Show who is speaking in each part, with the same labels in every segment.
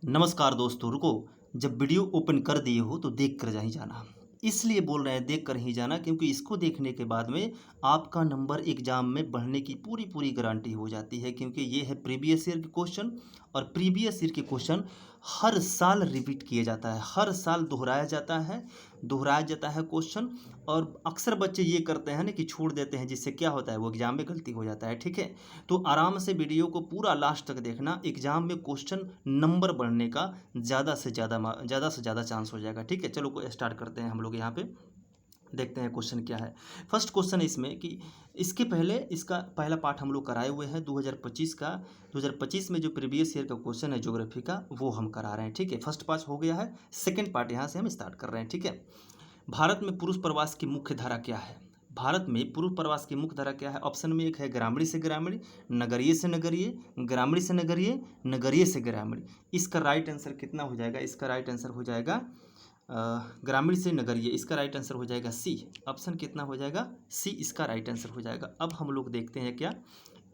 Speaker 1: नमस्कार दोस्तों, रुको। जब वीडियो ओपन कर दिए हो तो देख कर ही जाना। इसलिए बोल रहे हैं देख कर ही जाना, क्योंकि इसको देखने के बाद में आपका नंबर एग्जाम में बढ़ने की पूरी पूरी गारंटी हो जाती है, क्योंकि ये है प्रीवियस ईयर के क्वेश्चन। और प्रीवियस ईयर के क्वेश्चन हर साल रिपीट किया जाता है, हर साल दोहराया जाता है क्वेश्चन। और अक्सर बच्चे ये करते हैं ना कि छोड़ देते हैं, जिससे क्या होता है वो एग्जाम में गलती हो जाता है। ठीक है, तो आराम से वीडियो को पूरा लास्ट तक देखना। एग्जाम में क्वेश्चन नंबर बढ़ने का ज़्यादा से ज़्यादा चांस हो जाएगा। ठीक है, चलो को स्टार्ट करते हैं हम लोग। यहाँ पे देखते हैं क्वेश्चन क्या है। फर्स्ट क्वेश्चन इसमें कि इसके पहले इसका पहला पार्ट हम लोग कराए हुए हैं 2025 का। 2025 में जो प्रीवियस ईयर का क्वेश्चन है ज्योग्राफी का, वो हम करा रहे हैं। ठीक है, फर्स्ट पार्ट हो गया है, सेकंड पार्ट यहाँ से हम स्टार्ट कर रहे हैं। ठीक है, भारत में पुरुष प्रवास की मुख्य धारा क्या है? भारत में पुरुष प्रवास की मुख्य धारा क्या है? ऑप्शन में एक है ग्रामीण से ग्रामीण, नगरीय से नगरीय, ग्रामीण से नगरीय, नगरीय से ग्रामीण। इसका राइट आंसर कितना हो जाएगा? इसका राइट आंसर हो जाएगा ग्रामीण से नगरीय। इसका राइट आंसर हो जाएगा सी। ऑप्शन कितना हो जाएगा? सी इसका राइट आंसर हो जाएगा। अब हम लोग देखते हैं क्या,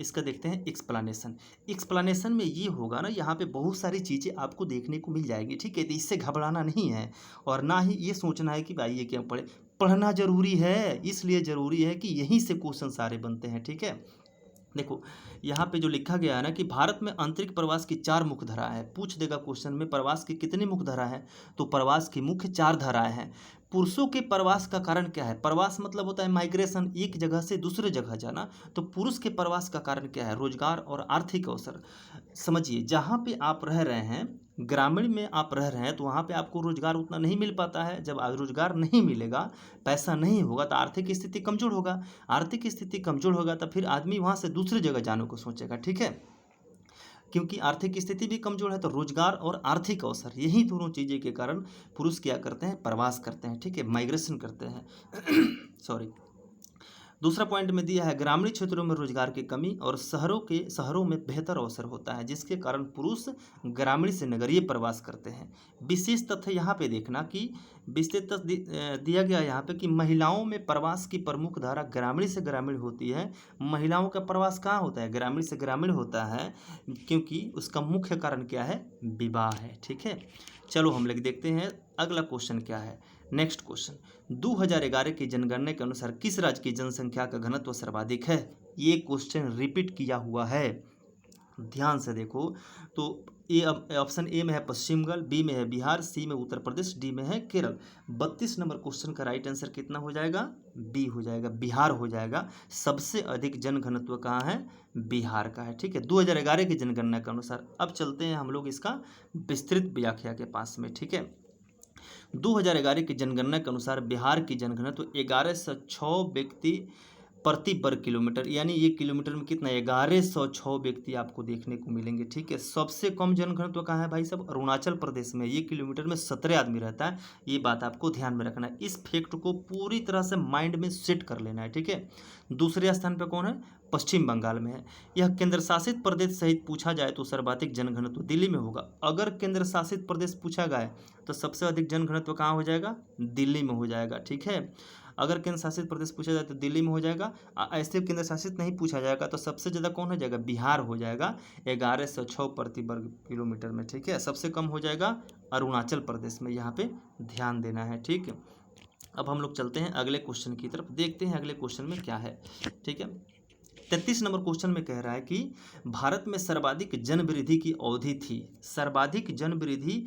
Speaker 1: इसका देखते हैं एक्सप्लेनेशन। एक्सप्लेनेशन में ये होगा ना, यहाँ पे बहुत सारी चीज़ें आपको देखने को मिल जाएगी। ठीक है, तो इससे घबराना नहीं है और ना ही ये सोचना है कि भाई ये क्या पढ़े। पढ़ना जरूरी है, इसलिए ज़रूरी है कि यहीं से क्वेश्चन सारे बनते हैं। ठीक है, देखो यहाँ पे जो लिखा गया है ना कि भारत में आंतरिक प्रवास की 4 मुख्य धाराएं हैं। पूछ देगा क्वेश्चन में प्रवास की कितनी मुख्य धारा है, तो प्रवास की मुख्य 4 धाराएं हैं। पुरुषों के प्रवास का कारण क्या है? प्रवास मतलब होता है माइग्रेशन, एक जगह से दूसरे जगह जाना। तो पुरुष के प्रवास का कारण क्या है? रोजगार और आर्थिक अवसर। समझिए, जहाँ पे आप रह रहे हैं, ग्रामीण में आप रह रहे हैं, तो वहाँ पे आपको रोजगार उतना नहीं मिल पाता है। जब रोजगार नहीं मिलेगा, पैसा नहीं होगा, तो आर्थिक स्थिति कमजोर होगा। आर्थिक स्थिति कमजोर होगा तो फिर आदमी वहाँ से दूसरी जगह जाने को सोचेगा। ठीक है, क्योंकि आर्थिक स्थिति भी कमजोर है, तो रोजगार और आर्थिक अवसर, यही दोनों चीज़ें के कारण पुरुष क्या करते हैं? प्रवास करते हैं। ठीक है, माइग्रेशन करते हैं। सॉरी। दूसरा पॉइंट में दिया है ग्रामीण क्षेत्रों में रोजगार की कमी और शहरों में बेहतर अवसर होता है, जिसके कारण पुरुष ग्रामीण से नगरीय प्रवास करते हैं। विशेष तथ्य यहाँ पे देखना कि विशेष तथ्य दिया गया यहाँ पे कि महिलाओं में प्रवास की प्रमुख धारा ग्रामीण से ग्रामीण होती है। महिलाओं का प्रवास कहाँ होता है? ग्रामीण से ग्रामीण होता है, क्योंकि उसका मुख्य कारण क्या है? विवाह है। ठीक है, चलो हम लोग देखते हैं अगला क्वेश्चन क्या है। नेक्स्ट क्वेश्चन, 2011 की जनगणना के अनुसार किस राज्य की जनसंख्या का घनत्व सर्वाधिक है? ये क्वेश्चन रिपीट किया हुआ है, ध्यान से देखो। तो ए ऑप्शन ए में है पश्चिम बंगाल, बी में है बिहार, सी में उत्तर प्रदेश, डी में है केरल। 32 नंबर क्वेश्चन का राइट आंसर कितना हो जाएगा? बी हो जाएगा, बिहार हो जाएगा। सबसे अधिक जनघनत्व कहाँ है? बिहार का है। ठीक है, 2011 की जनगणना के अनुसार। अब चलते हैं हम लोग इसका विस्तृत व्याख्या के पास में। ठीक है, 2011 की जनगणना के अनुसार बिहार की जनघनत्व 1106 व्यक्ति प्रति वर्ग किलोमीटर, यानी ये किलोमीटर में कितना? 1106 व्यक्ति आपको देखने को मिलेंगे। ठीक है, सबसे कम जनघनत्व कहाँ है भाई साहब? अरुणाचल प्रदेश में। ये किलोमीटर में 17 आदमी रहता है। ये बात आपको ध्यान में रखना है, इस फैक्ट को पूरी तरह से माइंड में सेट कर लेना है। ठीक है, दूसरे स्थान पर कौन है? पश्चिम बंगाल में है। यह केंद्र शासित प्रदेश सहित पूछा जाए तो सर्वाधिक जनघनत्व दिल्ली में होगा। अगर केंद्र शासित प्रदेश पूछा गया तो सबसे अधिक जनघनत्व कहाँ हो जाएगा? दिल्ली में हो जाएगा। ठीक है, अगर केंद्र शासित प्रदेश पूछा जाए तो दिल्ली में हो जाएगा। ऐसे केंद्र शासित नहीं पूछा जाएगा तो सबसे ज़्यादा कौन हो जाएगा? बिहार हो जाएगा, 1106 प्रति वर्ग किलोमीटर में। ठीक है, सबसे कम हो जाएगा अरुणाचल प्रदेश में। यहाँ पे ध्यान देना है। ठीक है, अब हम लोग चलते हैं अगले क्वेश्चन की तरफ, देखते हैं अगले क्वेश्चन में क्या है। ठीक है, 33 नंबर क्वेश्चन में कह रहा है कि भारत में सर्वाधिक जन वृद्धि की अवधि थी। सर्वाधिक जन वृद्धि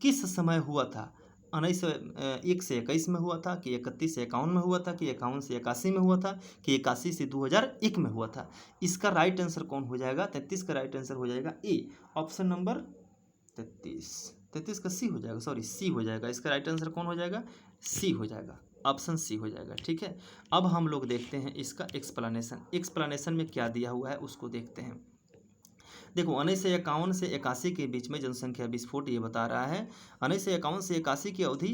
Speaker 1: किस समय हुआ था? 1901 से 21 में हुआ था, कि 31 से 51 में हुआ था, कि 51 से 81 में हुआ था, कि 81 से 2001 में हुआ था। इसका राइट आंसर कौन हो जाएगा? 33 का राइट आंसर हो जाएगा ए, ऑप्शन नंबर 33। 33 का सी हो जाएगा, सॉरी सी हो जाएगा। इसका राइट आंसर कौन हो जाएगा? सी हो जाएगा, ऑप्शन सी हो जाएगा। ठीक है, अब हम लोग देखते हैं इसका एक्सप्लेनेशन। एक्सप्लेनेशन में क्या दिया हुआ है उसको देखते हैं। देखो, 1951 से 81 के बीच में जनसंख्या विस्फोट ये बता रहा है। 1951 से 81 की अवधि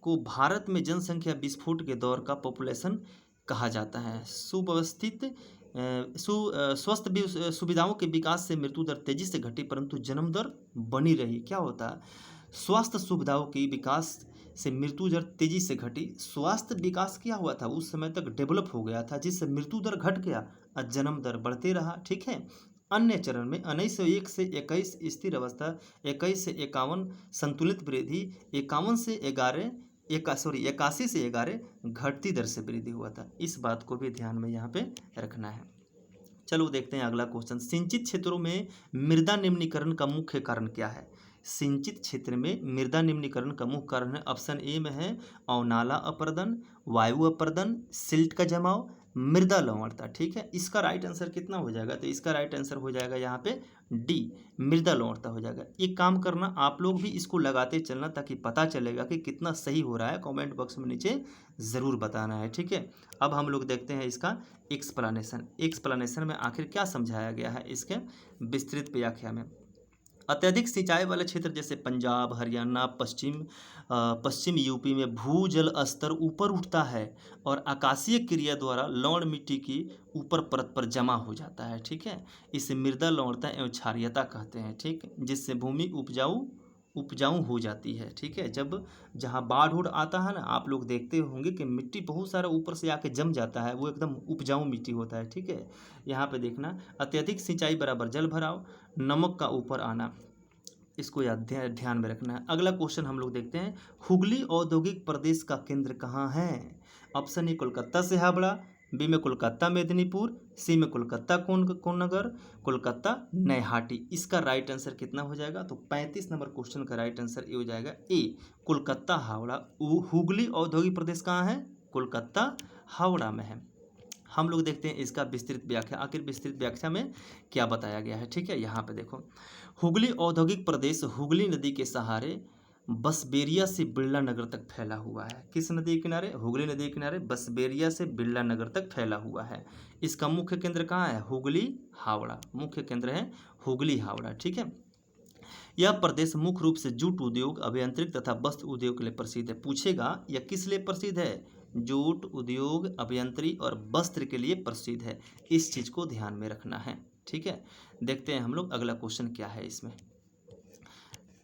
Speaker 1: को भारत में जनसंख्या विस्फोट के दौर का पॉपुलेशन कहा जाता है। सुव्यवस्थित स्वस्थ सुविधाओं के विकास से मृत्यु दर तेजी से घटी, परंतु जन्म दर बनी रही। क्या होता है? स्वास्थ्य सुविधाओं के विकास से मृत्यु दर तेजी से घटी। स्वास्थ्य विकास क्या हुआ था? उस समय तक डेवलप हो गया था, जिससे मृत्यु दर घट गया और जन्म दर बढ़ते रहा। ठीक है, अन्य चरण में 1901 से 21 स्थिर अवस्था, 21 से 51 संतुलित वृद्धि, 51 से 11 81 से 11 घटती दर से वृद्धि हुआ था। इस बात को भी ध्यान में यहाँ पे रखना है। चलो देखते हैं अगला क्वेश्चन। सिंचित क्षेत्रों में मृदा निम्नीकरण का मुख्य कारण क्या है? सिंचित क्षेत्र में मृदा निम्नीकरण का मुख्य कारण है, ऑप्शन ए में है अवनाला अपर्दन, वायु अपर्दन, सिल्ट का जमाव, मृदा लवणता। ठीक है, इसका राइट आंसर कितना हो जाएगा? तो इसका राइट आंसर हो जाएगा यहाँ पे डी, मृदा लवणता हो जाएगा। एक काम करना, आप लोग भी इसको लगाते चलना ताकि पता चलेगा कि कितना सही हो रहा है। कमेंट बॉक्स में नीचे ज़रूर बताना है। ठीक है, अब हम लोग देखते हैं इसका एक्सप्लेनेशन में आखिर क्या समझाया गया है इसके विस्तृत व्याख्या में। अत्यधिक सिंचाई वाले क्षेत्र जैसे पंजाब, हरियाणा, पश्चिम यूपी में भूजल स्तर ऊपर उठता है और आकाशीय क्रिया द्वारा लवण मिट्टी की ऊपर परत पर जमा हो जाता है। ठीक है, इसे मृदा लवणता एवं क्षारीयता कहते हैं। ठीक, जिससे भूमि उपजाऊ हो जाती है। ठीक है, जब जहाँ बाढ़ उड़ आता है ना, आप लोग देखते होंगे कि मिट्टी बहुत सारा ऊपर से आके जम जाता है, वो एकदम उपजाऊ मिट्टी होता है। ठीक है, यहाँ पे देखना, अत्यधिक सिंचाई बराबर जल भराव, नमक का ऊपर आना, इसको याद ध्यान में रखना है। अगला क्वेश्चन हम लोग देखते हैं, हुगली औद्योगिक प्रदेश का केंद्र कहाँ है? ऑप्शन ए कोलकाता से हावड़ा, बी में कोलकाता मेदिनीपुर, सी में कोलकाता कोन्नगर, कोलकाता नैहाटी। इसका राइट आंसर कितना हो जाएगा? तो 35 नंबर क्वेश्चन का राइट आंसर ये हो जाएगा ए, कोलकाता हावड़ा। हुगली औद्योगिक प्रदेश कहाँ है? कोलकाता हावड़ा में है। हम लोग देखते हैं इसका विस्तृत व्याख्या, आखिर विस्तृत व्याख्या में क्या बताया गया है। ठीक है, यहाँ पे देखो, हुगली औद्योगिक प्रदेश हुगली नदी के सहारे बसबेरिया से बिरला नगर तक फैला हुआ है। किस नदी के किनारे? हुगली नदी के किनारे बसबेरिया से बिरला नगर तक फैला हुआ है। इसका मुख्य केंद्र कहाँ है? हुगली हावड़ा, मुख्य केंद्र है हुगली हावड़ा। ठीक है, यह प्रदेश मुख्य रूप से जूट उद्योग, अभियांत्रिक तथा वस्त्र उद्योग के लिए प्रसिद्ध है। पूछेगा यह किस लिए प्रसिद्ध है? जूट उद्योग, अभियांत्रिकी और वस्त्र के लिए प्रसिद्ध है। इस चीज को ध्यान में रखना है। ठीक है, देखते हैं हम लोग अगला क्वेश्चन क्या है इसमें।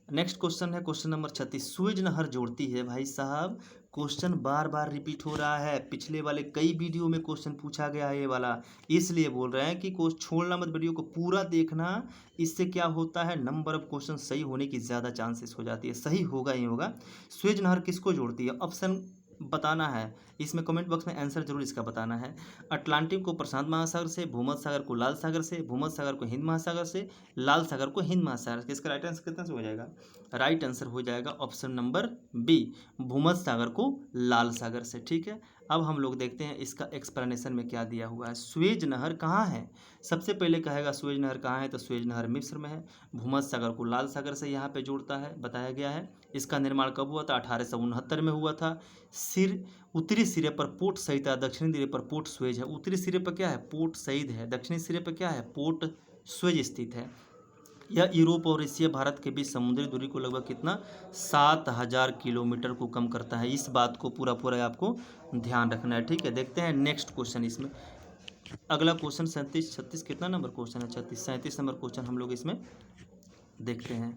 Speaker 1: नेक्स्ट क्वेश्चन है क्वेश्चन नंबर 36। सूएज नहर जोड़ती है, भाई साहब क्वेश्चन बार बार रिपीट हो रहा है, पिछले वाले कई वीडियो में क्वेश्चन पूछा गया है ये वाला, इसलिए बोल रहे हैं कि क्वेश्चन छोड़ना मत, वीडियो को पूरा देखना। इससे क्या होता है, नंबर ऑफ क्वेश्चन सही होने की ज़्यादा चांसेस हो जाती है, सही होगा ही होगा। सूएज नहर किसको जोड़ती है? ऑप्शन बताना है, इसमें कमेंट बॉक्स में आंसर जरूर इसका बताना है। अटलांटिक को प्रशांत महासागर से, भूमध्य सागर को लाल सागर से, भूमध्य सागर को हिंद महासागर से, लाल सागर को हिंद महासागर से। इसका राइट आंसर कितना से हो जाएगा? राइट आंसर हो जाएगा ऑप्शन नंबर बी, भूमध्य सागर को लाल सागर से। ठीक है, अब हम लोग देखते हैं इसका एक्सप्लेनेशन में क्या दिया हुआ है। सूएज नहर कहाँ है? सबसे पहले कहेगा सूएज नहर कहाँ है, तो सूएज नहर मिस्र में है। भूमध्य सागर को लाल सागर से यहाँ पे जोड़ता है, बताया गया है। इसका निर्माण कब हुआ था? 1869 में हुआ था। उत्तरी सिरे पर पोर्ट सईद है, दक्षिणी सिरे पर पोर्ट सुएज है। उत्तरी सिरे पर क्या है? पोर्ट सईद है। दक्षिणी सिरे पर क्या है? पोर्ट सुएज स्थित है। यह यूरोप और एशिया भारत के बीच समुद्री दूरी को लगभग कितना? 7000 किलोमीटर को कम करता है। इस बात को पूरा आपको ध्यान रखना है। ठीक है, देखते हैं नेक्स्ट क्वेश्चन इसमें। अगला क्वेश्चन 36 कितना नंबर क्वेश्चन है? 37 नंबर क्वेश्चन हम लोग इसमें देखते हैं।